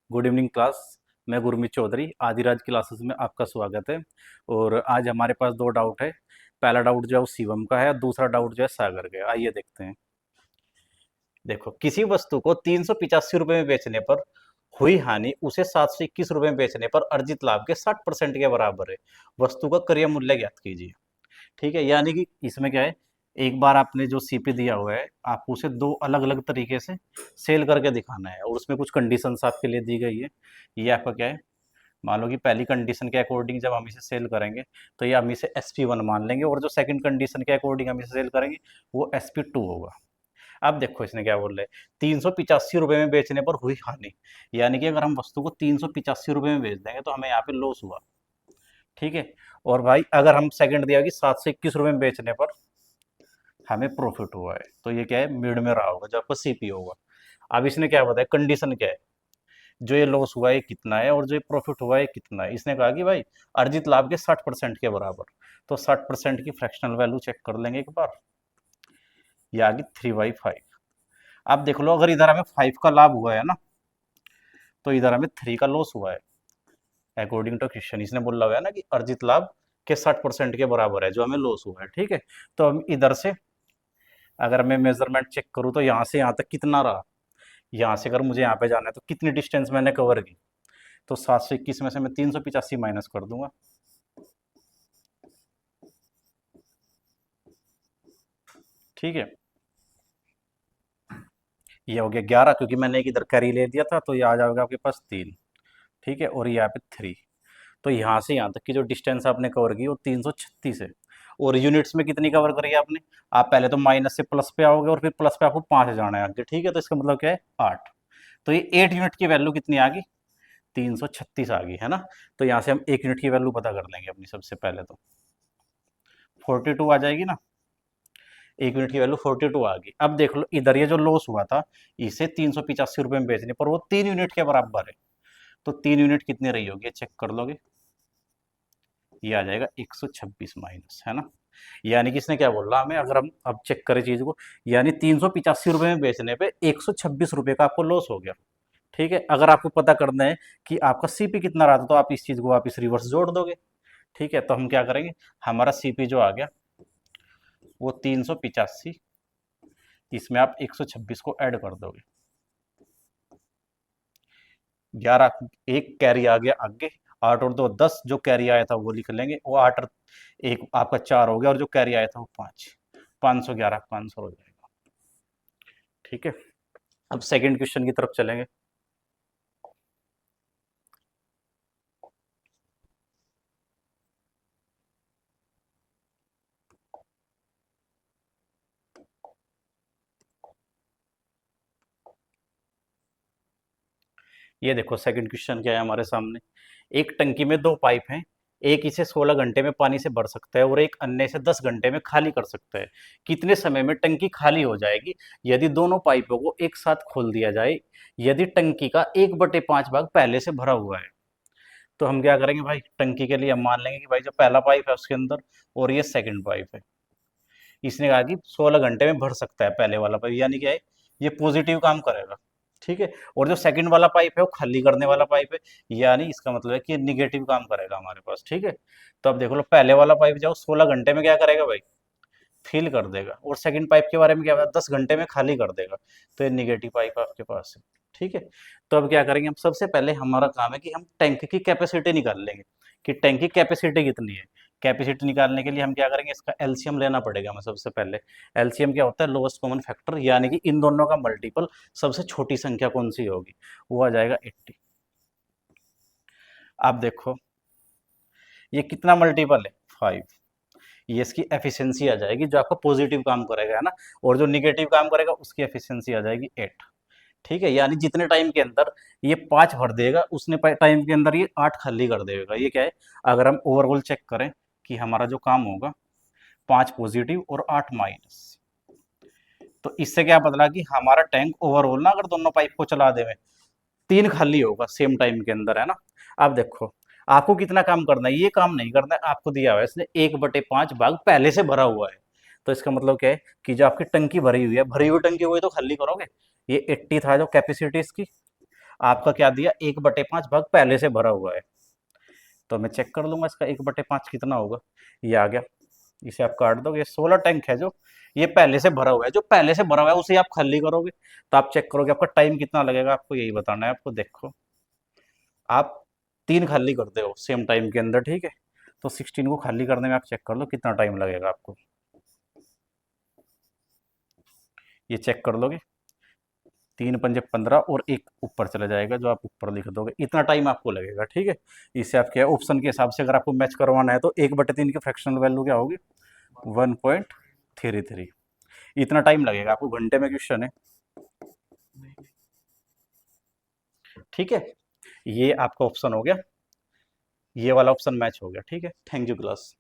Good evening class. मैं Gurmeet Chaudhary Adiraj classes में आपका स्वागत है। और आज हमारे पास दो डाउट है। पहला डाउट जो है वो शिवम का है और दूसरा डाउट जो है सागर का है। आइए देखते हैं। देखो, किसी वस्तु को 385 रुपये में बेचने पर हुई हानि उसे 721 रुपये में बेचने पर अर्जित लाभ के 60% के बराबर है। वस्तु का क्रय मूल्य ज्ञात कीजिए। ठीक है, यानी कि इसमें क्या है, एक बार आपने जो सीपी दिया हुआ है आपको उसे दो अलग अलग तरीके से सेल करके दिखाना है और उसमें कुछ कंडीशंस आपके लिए दी गई है। ये आपका क्या है, मान लो कि पहली कंडीशन के अकॉर्डिंग जब हम इसे सेल करेंगे तो ये हम इसे SP1 मान लेंगे और जो सेकंड कंडीशन के अकॉर्डिंग हम इसे सेल करेंगे वो SP2 होगा। अब देखो इसने क्या बोल रहे हैं, 385 रुपये में बेचने पर हुई हानि, यानी कि अगर हम वस्तु को 385 रुपये में बेच देंगे तो हमें यहाँ पे लॉस हुआ। ठीक है, और भाई अगर हम सेकंड दिया कि 721 रुपये में बेचने पर हमें प्रॉफिट हुआ है, तो ये क्या है, मिड में रहा होगा जो आपका सीपी होगा। अब इसने क्या बताया, कंडीशन क्या है, जो ये लॉस हुआ है कितना है और जो ये प्रॉफिट हुआ है कितना है। इसने कहा कि भाई अर्जित लाभ के 60% के बराबर। तो 60% की फ्रैक्शनल वैल्यू चेक कर लेंगे एक बार। ये आ गई 3/5। अब देख लो, अगर इधर हमें 5 का लाभ हुआ है ना, तो इधर हमें 3 का लॉस हुआ है। अकॉर्डिंग टू क्वेश्चन इसने बोला हुआ है ना कि अर्जित लाभ के 60% के बराबर है जो हमें लॉस हुआ है। ठीक है, तो हम इधर से अगर मैं मेजरमेंट चेक करूँ तो यहाँ से यहाँ तक कितना रहा, यहाँ से अगर मुझे यहाँ पे जाना है तो कितनी डिस्टेंस मैंने कवर की। तो 721 में से मैं 385 माइनस कर दूंगा। ठीक है, ये हो गया 11, क्योंकि मैंने एक इधर कैरी ले दिया था तो ये आ जाएगा आपके पास 3। ठीक है, और ये यहाँ पे 3। तो यहाँ से यहाँ तक की जो डिस्टेंस आपने कवर की वो 336 है। और यूनिट्स में कितनी कवर करी है आपने, आप पहले तो माइनस से प्लस पे आओगे और फिर प्लस पे आपको 5 जाना है आगे। ठीक है, तो इसका मतलब क्या है, 8। तो ये 8 यूनिट की वैल्यू कितनी आ गई, 336 आ गई है ना। तो यहाँ से हम 1 यूनिट की वैल्यू पता कर लेंगे अपनी। सबसे पहले तो 42 आ जाएगी ना, 1 यूनिट की वैल्यू 42 आ गई। अब देख लो, इधर ये जो लॉस हुआ था इसे 385 रुपये में बेचने पर वो 3 यूनिट के बराबर है। तो 3 यूनिट कितनी रही होगी, चेक कर लोगे, ये आ जाएगा 126 माइनस, है ना। यानी कि इसने क्या बोल रहा हमें, अगर हम अब चेक करें चीज को, यानी 385 रुपये में बेचने पे 126 रुपये का आपको लॉस हो गया। ठीक है, अगर आपको पता करना है कि आपका सीपी कितना रहा था तो आप इस चीज को वापिस रिवर्स जोड़ दोगे। ठीक है, तो हम क्या करेंगे, हमारा सीपी जो आ गया वो 385, इसमें आप 126 को ऐड कर दोगे। 11, एक कैरी आ गया आगे, 8 और 2 10, जो कैरी आया था वो लिख लेंगे, वो 8 और एक आपका 4 हो गया और जो कैरी आया था वो 5। 511 का आंसर हो जाएगा। ठीक है, अब सेकंड क्वेश्चन की तरफ चलेंगे। ये देखो सेकंड क्वेश्चन क्या है हमारे सामने। एक टंकी में दो पाइप हैं, एक इसे 16 घंटे में पानी से भर सकता है और एक अन्य इसे 10 घंटे में खाली कर सकता है। कितने समय में टंकी खाली हो जाएगी यदि दोनों पाइपों को एक साथ खोल दिया जाए, यदि टंकी का 1/5 भाग पहले से भरा हुआ है। तो हम क्या करेंगे भाई, टंकी के लिए हम मान लेंगे कि भाई जो पहला पाइप है उसके अंदर और ये सेकंड पाइप है, इसने कहा कि 16 घंटे में भर सकता है पहले वाला पाइप, यानी क्या है, ये पॉजिटिव काम करेगा। ठीक है, और जो सेकंड वाला पाइप है वो खाली करने वाला पाइप है, यानी इसका मतलब है कि ये निगेटिव काम करेगा हमारे पास। ठीक है, तो अब देखो लो, पहले वाला पाइप जाओ 16 घंटे में क्या करेगा भाई, फिल कर देगा, और सेकंड पाइप के बारे में क्या होगा, 10 घंटे में खाली कर देगा। तो ये निगेटिव पाइप आपके पास है। ठीक है, तो अब क्या करेंगे, हम सबसे पहले हमारा काम है कि हम टैंक की कैपेसिटी निकाल लेंगे कि टैंक की कैपेसिटी कितनी है। कैपेसिटी निकालने के लिए हम क्या करेंगे, इसका एलसीएम लेना पड़ेगा हमें सबसे पहले। एलसीएम क्या होता है, लोएस्ट कॉमन फैक्टर, यानी कि इन दोनों का मल्टीपल सबसे छोटी संख्या कौन सी होगी, वो आ जाएगा 80। आप देखो ये कितना मल्टीपल है, 5। ये इसकी एफिशिएंसी आ जाएगी जो आपका पॉजिटिव काम करेगा, है ना, और जो निगेटिव काम करेगा उसकी एफिशिएंसी आ जाएगी 8। ठीक है, यानी जितने टाइम के अंदर ये 5 भर देगा उतने टाइम के अंदर ये 8 खाली कर देगा। ये क्या है, अगर हम ओवरऑल चेक करें कि हमारा जो काम होगा 5 पॉजिटिव और 8 माइनस, तो इससे क्या बदला कि हमारा टैंक ओवरऑल ना, अगर दोनों पाइप को चला देवे, 3 खाली होगा सेम टाइम के अंदर, है ना। अब देखो आपको कितना काम करना है, ये काम नहीं करना है, आपको दिया हुआ है इसने 1/5 भाग पहले से भरा हुआ है। तो इसका मतलब क्या है कि जो आपकी टंकी भरी हुई है, भरी हुई टंकी हुई तो खाली करोगे। ये 80 था जो कैपेसिटी इसकी, आपका क्या दिया, 1/5 भाग पहले से भरा हुआ है। तो मैं चेक कर लूंगा इसका 1/5 कितना होगा। ये आ गया, इसे आप काट दोगे। 16 टैंक है जो ये पहले से भरा हुआ है, जो पहले से भरा हुआ है उसे आप खाली करोगे तो आप चेक करोगे आपका टाइम कितना लगेगा, आपको यही बताना है आपको। देखो आप 3 खाली करते हो सेम टाइम के अंदर, ठीक है, तो 16 को खाली करने में आप चेक कर लो कितना टाइम लगेगा आपको। ये चेक कर लोगे, 3 पंजे 15 और एक ऊपर चला जाएगा जो आप ऊपर लिख दोगे, इतना टाइम आपको लगेगा, ठीक है। इससे आप क्या है, ऑप्शन के हिसाब से अगर आपको मैच करवाना है तो 1/3 की फ्रैक्शनल वैल्यू क्या होगी, 1.33। इतना टाइम लगेगा आपको, घंटे में क्वेश्चन है, ठीक है। ये आपका ऑप्शन हो गया, ये वाला ऑप्शन मैच हो गया, ठीक है। Thank you class.